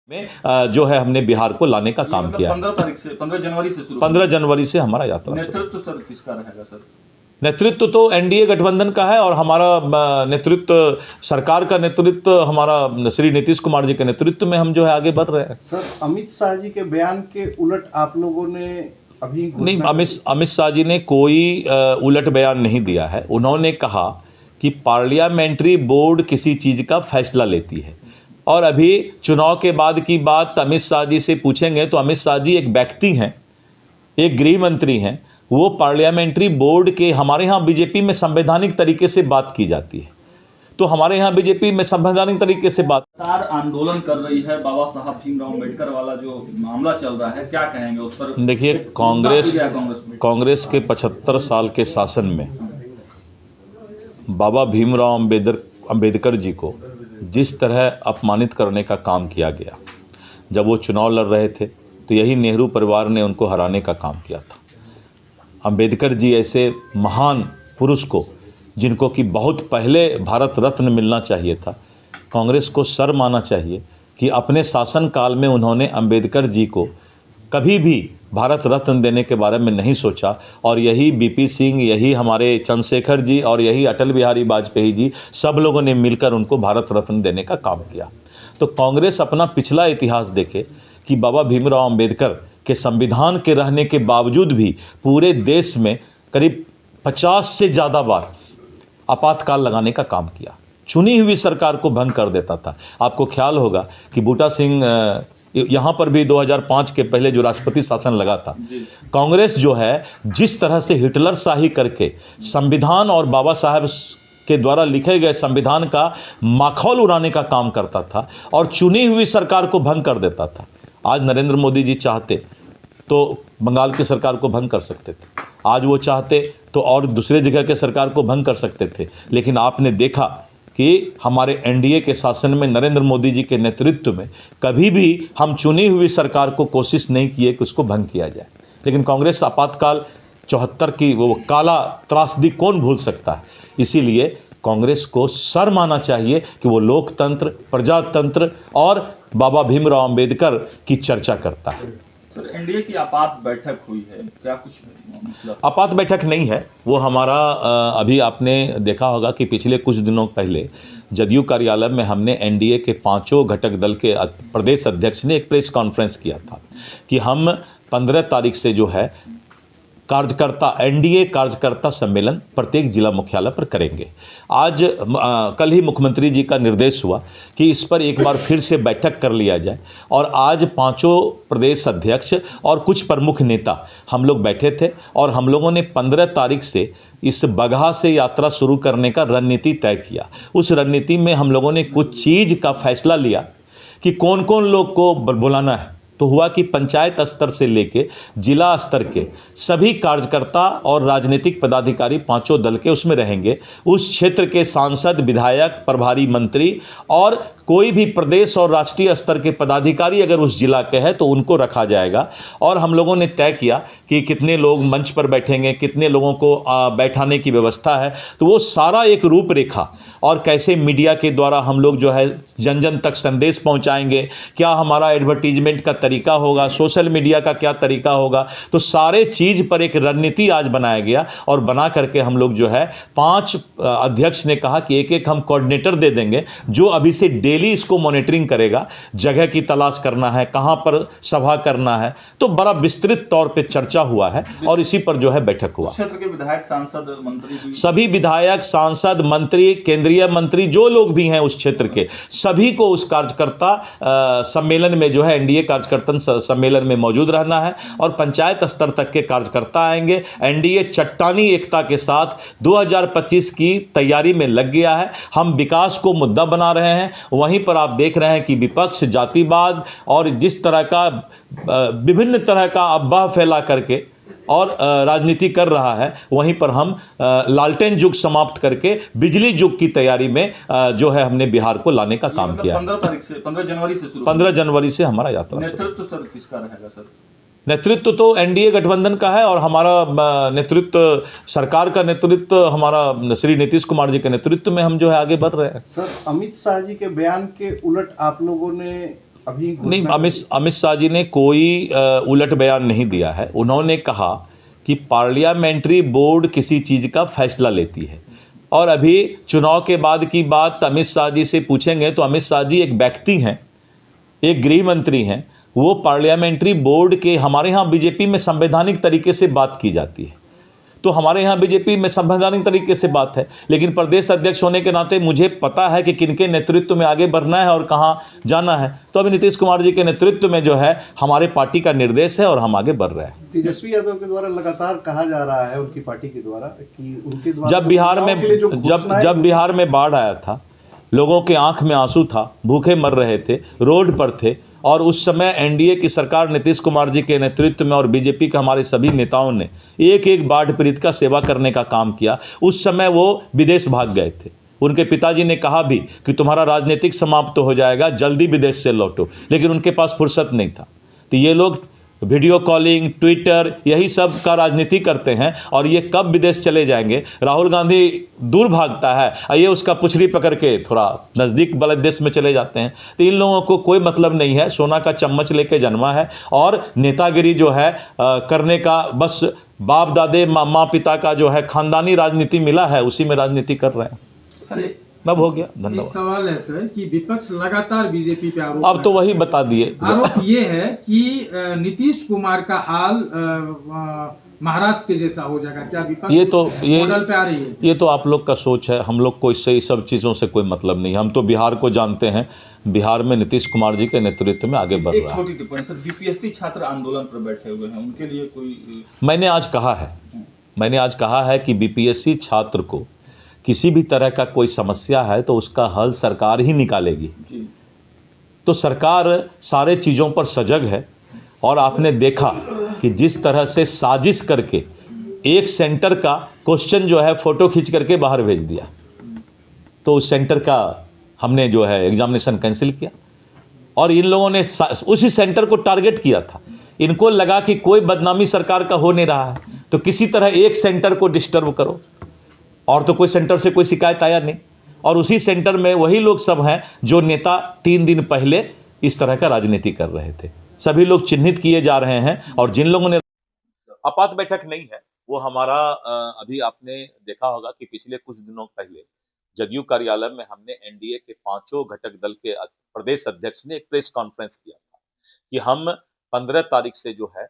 में जो है हमने बिहार को लाने का काम किया। 15 तारीख से 15 जनवरी से शुरू 15 जनवरी से हमारा यात्रा। नेतृत्व सर किसका रहेगा सर? नेतृत्व तो एनडीए गठबंधन का है और हमारा नेतृत्व, सरकार का नेतृत्व हमारा श्री नीतीश कुमार जी के नेतृत्व में हम जो है आगे बढ़ रहे हैं। सर, अमित शाह जी के बयान के उलट आप लोगों ने अभी नहीं, अमित शाह जी ने कोई उलट बयान नहीं दिया है। उन्होंने कहा कि पार्लियामेंट्री बोर्ड किसी चीज़ का फैसला लेती है और अभी चुनाव के बाद की बात अमित शाह जी से पूछेंगे तो अमित शाह जी एक व्यक्ति हैं, एक गृह मंत्री हैं, वो पार्लियामेंट्री बोर्ड के, हमारे यहाँ बीजेपी में संवैधानिक तरीके से बात की जाती है, तो हमारे यहाँ बीजेपी में संवैधानिक तरीके से बात। सरकार आंदोलन कर रही है, बाबा साहब भीमराव अम्बेडकर वाला जो मामला चल रहा है, क्या कहेंगे उस पर? देखिए, कांग्रेस के 75 साल के शासन में बाबा भीमराव अम्बेडकर जी को जिस तरह अपमानित करने का काम किया गया, जब वो चुनाव लड़ रहे थे तो यही नेहरू परिवार ने उनको हराने का काम किया था। अम्बेडकर जी ऐसे महान पुरुष को, जिनको कि बहुत पहले भारत रत्न मिलना चाहिए था, कांग्रेस को शर्म आना चाहिए कि अपने शासनकाल में उन्होंने अम्बेडकर जी को कभी भी भारत रत्न देने के बारे में नहीं सोचा। और यही बीपी सिंह, यही हमारे चंद्रशेखर जी और यही अटल बिहारी वाजपेयी जी, सब लोगों ने मिलकर उनको भारत रत्न देने का काम किया। तो कांग्रेस अपना पिछला इतिहास देखे कि बाबा भीमराव अम्बेडकर के संविधान के रहने के बावजूद भी पूरे देश में करीब 50 से ज़्यादा बार आपातकाल लगाने का काम किया, चुनी हुई सरकार को भंग कर देता था। आपको ख्याल होगा कि बूटा सिंह, यहाँ पर भी 2005 के पहले जो राष्ट्रपति शासन लगा था, कांग्रेस जो है जिस तरह से हिटलर शाही करके संविधान और बाबा साहब के द्वारा लिखे गए संविधान का माखौल उड़ाने का काम करता था और चुनी हुई सरकार को भंग कर देता था। आज नरेंद्र मोदी जी चाहते तो बंगाल की सरकार को भंग कर सकते थे, आज वो चाहते तो और दूसरे जगह के सरकार को भंग कर सकते थे, लेकिन आपने देखा कि हमारे एनडीए के शासन में नरेंद्र मोदी जी के नेतृत्व में कभी भी हम चुनी हुई सरकार को कोशिश नहीं किए कि उसको भंग किया जाए। लेकिन कांग्रेस आपातकाल 74 की वो काला त्रासदी कौन भूल सकता है। इसीलिए कांग्रेस को शर्म आना चाहिए कि वो लोकतंत्र, प्रजातंत्र और बाबा भीमराव अम्बेडकर की चर्चा करता है। सर, एनडीए की आपात बैठक हुई है, क्या कुछ मतलब? आपात बैठक नहीं है वो हमारा। अभी आपने देखा होगा कि पिछले कुछ दिनों पहले जदयू कार्यालय में हमने एनडीए के 5 घटक दल के प्रदेश अध्यक्ष ने एक प्रेस कॉन्फ्रेंस किया था कि हम 15 तारीख से जो है एनडीए कार्यकर्ता सम्मेलन प्रत्येक जिला मुख्यालय पर करेंगे। आज कल ही मुख्यमंत्री जी का निर्देश हुआ कि इस पर एक बार फिर से बैठक कर लिया जाए और आज 5 प्रदेश अध्यक्ष और कुछ प्रमुख नेता हम लोग बैठे थे और हम लोगों ने 15 तारीख से इस बगहा से यात्रा शुरू करने का रणनीति तय किया। उस रणनीति में हम लोगों ने कुछ चीज़ का फैसला लिया कि कौन कौन लोग को बुलाना है। तो हुआ कि पंचायत स्तर से लेके जिला स्तर के सभी कार्यकर्ता और राजनीतिक पदाधिकारी 5 दल के उसमें रहेंगे। उस क्षेत्र के सांसद, विधायक, प्रभारी मंत्री और कोई भी प्रदेश और राष्ट्रीय स्तर के पदाधिकारी अगर उस जिला के हैं तो उनको रखा जाएगा। और हम लोगों ने तय किया कि कितने लोग मंच पर बैठेंगे, कितने लोगों को बैठाने की व्यवस्था है। तो वो सारा एक रूपरेखा और कैसे मीडिया के द्वारा हम लोग जो है जन जन तक संदेश पहुंचाएंगे, क्या हमारा एडवर्टीजमेंट का तरीका होगा, सोशल मीडिया का क्या तरीका होगा, तो सारे चीज़ पर एक रणनीति आज बनाया गया। और बना करके हम लोग जो है 5 अध्यक्ष ने कहा कि एक एक हम कोऑर्डिनेटर दे देंगे जो अभी से डेली इसको मॉनिटरिंग करेगा, जगह की तलाश करना है, कहाँ पर सभा करना है। तो बड़ा विस्तृत तौर पे चर्चा हुआ है और इसी पर जो है बैठक हुआ। क्षेत्र के विधायक, सांसद, मंत्री, सभी विधायक, सांसद, मंत्री, केंद्रीय मंत्री, जो लोग भी हैं उस क्षेत्र के, सभी को उस कार्यकर्ता सम्मेलन में जो है एनडीए कार्यकर्ता सम्मेलन में मौजूद रहना है। और पंचायत स्तर तक के कार्यकर्ता आएंगे। एनडीए चट्टानी एकता के साथ 2025 की तैयारी में लग गया है। हम विकास को मुद्दा बना रहे हैं, वहीं पर आप देख रहे हैं कि विपक्ष जातिवाद और जिस तरह का विभिन्न तरह का अफवाह फैला करके और राजनीति कर रहा है, वहीं पर हम लालटेन युग समाप्त करके बिजली युग की तैयारी में जो है हमने बिहार को लाने का काम किया। 15 तारीख से 15 जनवरी से शुरू 15 जनवरी से हमारा यात्रा। नेतृत्व सर किसका रहेगा सर? नेतृत्व तो एनडीए गठबंधन का है और हमारा नेतृत्व, सरकार का नेतृत्व हमारा श्री नीतीश कुमार जी के नेतृत्व में हम जो है आगे बढ़ रहे हैं। सर, अमित शाह जी के बयान के उलट आप लोगों ने अभी नहीं, घोषणा अमित शाह जी ने कोई उलट बयान नहीं दिया है। उन्होंने कहा कि पार्लियामेंट्री बोर्ड किसी चीज़ का फैसला लेती है, और अभी चुनाव के बाद की बात अमित शाह जी से पूछेंगे तो अमित शाह जी एक व्यक्ति हैं, एक गृह मंत्री हैं। वो पार्लियामेंट्री बोर्ड के, हमारे यहाँ बीजेपी में संवैधानिक तरीके से बात की जाती है, तो हमारे यहाँ बीजेपी में संवैधानिक तरीके से बात है, लेकिन प्रदेश अध्यक्ष होने के नाते मुझे पता है कि किनके नेतृत्व में आगे बढ़ना है और कहाँ जाना है। तो अभी नीतीश कुमार जी के नेतृत्व में जो है हमारे पार्टी का निर्देश है और हम आगे बढ़ रहे हैं। तेजस्वी यादव के द्वारा लगातार कहा जा रहा है, उनकी पार्टी के द्वारा, कि उनके द्वारा जब बिहार में चुनाव के लिए जो घोषणाएं जब बिहार में बाढ़ आया था, लोगों के आंख में आंसू था, भूखे मर रहे थे, रोड पर थे, और उस समय एनडीए की सरकार नीतीश कुमार जी के नेतृत्व में और बीजेपी के हमारे सभी नेताओं ने एक एक बाढ़ पीड़ित का सेवा करने का काम किया। उस समय वो विदेश भाग गए थे। उनके पिताजी ने कहा भी कि तुम्हारा राजनीतिक समाप्त हो जाएगा, जल्दी विदेश से लौटो, लेकिन उनके पास फुर्सत नहीं था। तो ये लोग वीडियो कॉलिंग, ट्विटर, यही सब का राजनीति करते हैं, और ये कब विदेश चले जाएंगे। राहुल गांधी दूर भागता है, ये उसका पुछड़ी पकड़ के थोड़ा नज़दीक वाले देश में चले जाते हैं। तो इन लोगों को कोई मतलब नहीं है, सोना का चम्मच लेके जन्मा है, और नेतागिरी जो है करने का, बस बाप दादे माँ पिता का जो है खानदानी राजनीति मिला है, उसी में राजनीति कर रहे हैं। सर, अब हो गया, एक धन्यवाद। सवाल है सर कि विपक्ष लगातार बीजेपी पे आरोप अब तो वही बता दिए। आरोप ये है कि नीतीश कुमार का हाल महाराष्ट्र के जैसा हो जाएगा। क्या विपक्ष मॉडल पे आ रही है? ये तो आप लोग का सोच है, हम लोग को इससे इस सब चीज़ों से कोई मतलब नहीं है। हम तो बिहार को जानते हैं, बिहार में नीतीश कुमार जी के नेतृत्व में आगे बढ़ एक रहा है। छोटी टिप्पणी सर, बीपीएससी छात्र आंदोलन पर बैठे हुए हैं, उनके लिए कोई? मैंने आज कहा है कि बीपीएससी छात्र को किसी भी तरह का कोई समस्या है तो उसका हल सरकार ही निकालेगी। जी। तो सरकार सारे चीज़ों पर सजग है, और आपने देखा कि जिस तरह से साजिश करके एक सेंटर का क्वेश्चन जो है फ़ोटो खींच करके बाहर भेज दिया, तो उस सेंटर का हमने जो है एग्जामिनेशन कैंसिल किया, और इन लोगों ने उसी सेंटर को टारगेट किया था। इनको लगा कि कोई बदनामी सरकार का हो नहीं रहा है, तो किसी तरह एक सेंटर को डिस्टर्ब करो, और तो कोई सेंटर से कोई शिकायत आया नहीं। और उसी सेंटर में वही लोग सब हैं जो नेता 3 दिन पहले इस तरह का राजनीति कर रहे थे। सभी लोग चिन्हित किए जा रहे हैं, और जिन लोगों ने आपात बैठक नहीं है वो हमारा, अभी आपने देखा होगा कि पिछले कुछ दिनों पहले जदयू कार्यालय में हमने एनडीए के 5 घटक दल के प्रदेश अध्यक्ष ने एक प्रेस कॉन्फ्रेंस किया था कि हम 15 तारीख से जो है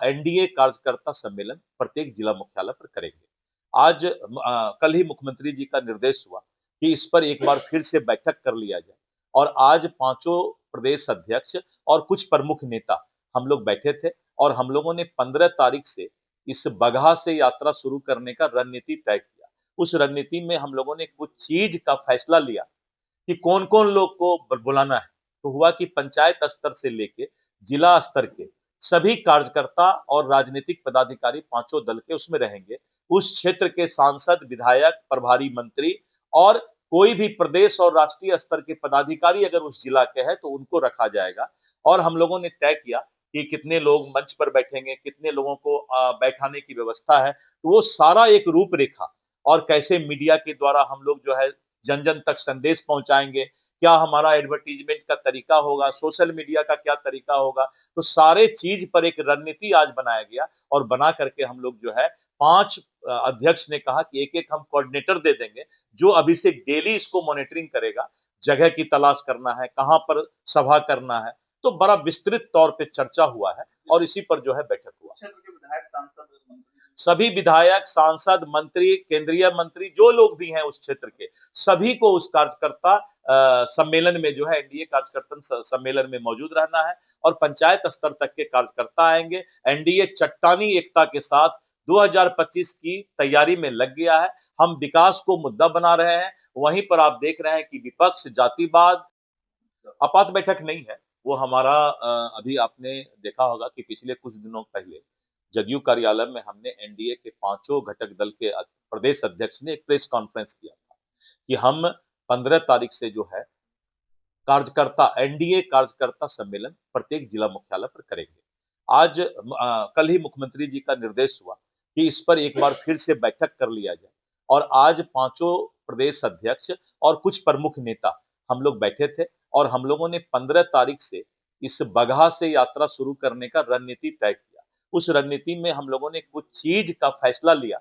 एनडीए कार्यकर्ता सम्मेलन प्रत्येक जिला मुख्यालय पर करेंगे। आज कल ही मुख्यमंत्री जी का निर्देश हुआ कि इस पर एक बार फिर से बैठक कर लिया जाए, और आज 5 प्रदेश अध्यक्ष और कुछ प्रमुख नेता हम लोग बैठे थे, और हम लोगों ने 15 तारीख से इस बगहा से यात्रा शुरू करने का रणनीति तय किया। उस रणनीति में हम लोगों ने कुछ चीज का फैसला लिया कि कौन कौन लोग को बुलाना है। तो हुआ कि पंचायत स्तर से लेके जिला स्तर के सभी कार्यकर्ता और राजनीतिक पदाधिकारी 5 दल के उसमें रहेंगे। उस क्षेत्र के सांसद, विधायक, प्रभारी मंत्री और कोई भी प्रदेश और राष्ट्रीय स्तर के पदाधिकारी अगर उस जिला के हैं तो उनको रखा जाएगा। और हम लोगों ने तय किया कि कितने लोग मंच पर बैठेंगे, कितने लोगों को बैठाने की व्यवस्था है। तो वो सारा एक रूपरेखा, और कैसे मीडिया के द्वारा हम लोग जो है जन जन तक संदेश पहुंचाएंगे, क्या हमारा एडवर्टीजमेंट का तरीका होगा, सोशल मीडिया का क्या तरीका होगा, तो सारे चीज पर एक रणनीति आज बनाया गया। और बना करके हम लोग जो है 5 अध्यक्ष ने कहा कि एक एक हम कोऑर्डिनेटर दे देंगे, जो अभी से डेली इसको मॉनिटरिंग करेगा, जगह की तलाश करना है, कहां पर सभा करना है। तो बड़ा विस्तृत तौर पे चर्चा हुआ है, और इसी पर जो है बैठक हुआ। सभी विधायक, सांसद, मंत्री, केंद्रीय मंत्री, जो लोग भी हैं उस क्षेत्र के, सभी को उस कार्यकर्ता सम्मेलन में जो है एनडीए कार्यकर्ता सम्मेलन में मौजूद रहना है। और पंचायत स्तर तक के कार्यकर्ता आएंगे। एनडीए चट्टानी एकता के साथ 2025 की तैयारी में लग गया है। हम विकास को मुद्दा बना रहे हैं। वहीं पर आप देख रहे हैं कि विपक्ष जातिवाद, आपात बैठक नहीं है वो हमारा, अभी आपने देखा होगा कि पिछले कुछ दिनों पहले जदयू कार्यालय में हमने एनडीए के 5 घटक दल के प्रदेश अध्यक्ष ने एक प्रेस कॉन्फ्रेंस किया था कि हम 15 तारीख से जो है एनडीए कार्यकर्ता सम्मेलन प्रत्येक जिला मुख्यालय पर करेंगे। आज कल ही मुख्यमंत्री जी का निर्देश हुआ कि इस पर एक बार फिर से बैठक कर लिया जाए, और आज 5 प्रदेश अध्यक्ष और कुछ प्रमुख नेता हम लोग बैठे थे, और हम लोगों ने 15 तारीख से इस बगहा से यात्रा शुरू करने का रणनीति तय किया। उस रणनीति में हम लोगों ने कुछ चीज का फैसला लिया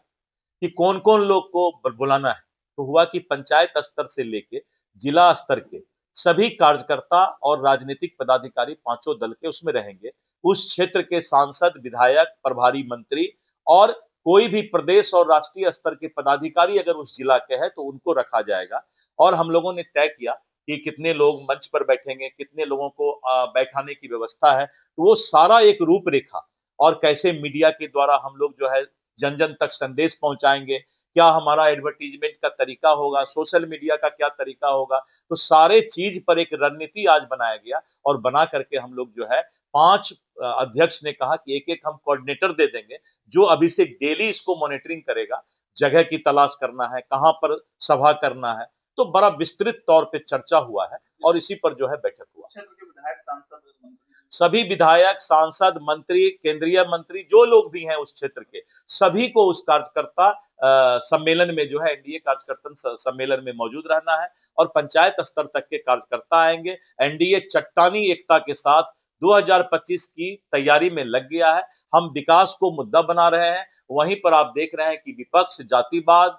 कि कौन कौन लोग को बुलाना है। तो हुआ कि पंचायत स्तर से लेके जिला स्तर के सभी कार्यकर्ता और राजनीतिक पदाधिकारी पांचों दल के उसमें रहेंगे। उस क्षेत्र के सांसद, विधायक, प्रभारी मंत्री और कोई भी प्रदेश और राष्ट्रीय स्तर के पदाधिकारी अगर उस जिला के हैं तो उनको रखा जाएगा। और हम लोगों ने तय किया कि कितने लोग मंच पर बैठेंगे, कितने लोगों को बैठाने की व्यवस्था है। तो वो सारा एक रूपरेखा और कैसे मीडिया के द्वारा हम लोग जो है जन जन तक संदेश पहुंचाएंगे, क्या हमारा एडवर्टीजमेंट का तरीका होगा, सोशल मीडिया का क्या तरीका होगा, तो सारे चीज पर एक रणनीति आज बनाया गया। और बना करके हम लोग जो है 5 अध्यक्ष ने कहा कि एक एक हम कोऑर्डिनेटर दे देंगे जो अभी से डेली इसको मॉनिटरिंग करेगा, जगह की तलाश करना है, कहां पर सभा करना है। तो बड़ा विस्तृत तौर पे चर्चा हुआ है और इसी पर जो है बैठक हुआ। क्षेत्र के विधायक, सांसद, मंत्री, सभी विधायक, सांसद, मंत्री, केंद्रीय मंत्री जो लोग भी हैं उस क्षेत्र के, सभी को उस कार्यकर्ता सम्मेलन में जो है एनडीए कार्यकर्ता सम्मेलन में मौजूद रहना है। और पंचायत स्तर तक के कार्यकर्ता आएंगे। एनडीए चट्टानी एकता के साथ 2025 की तैयारी में लग गया है। हम विकास को मुद्दा बना रहे हैं, वहीं पर आप देख रहे हैं कि विपक्ष जातिवाद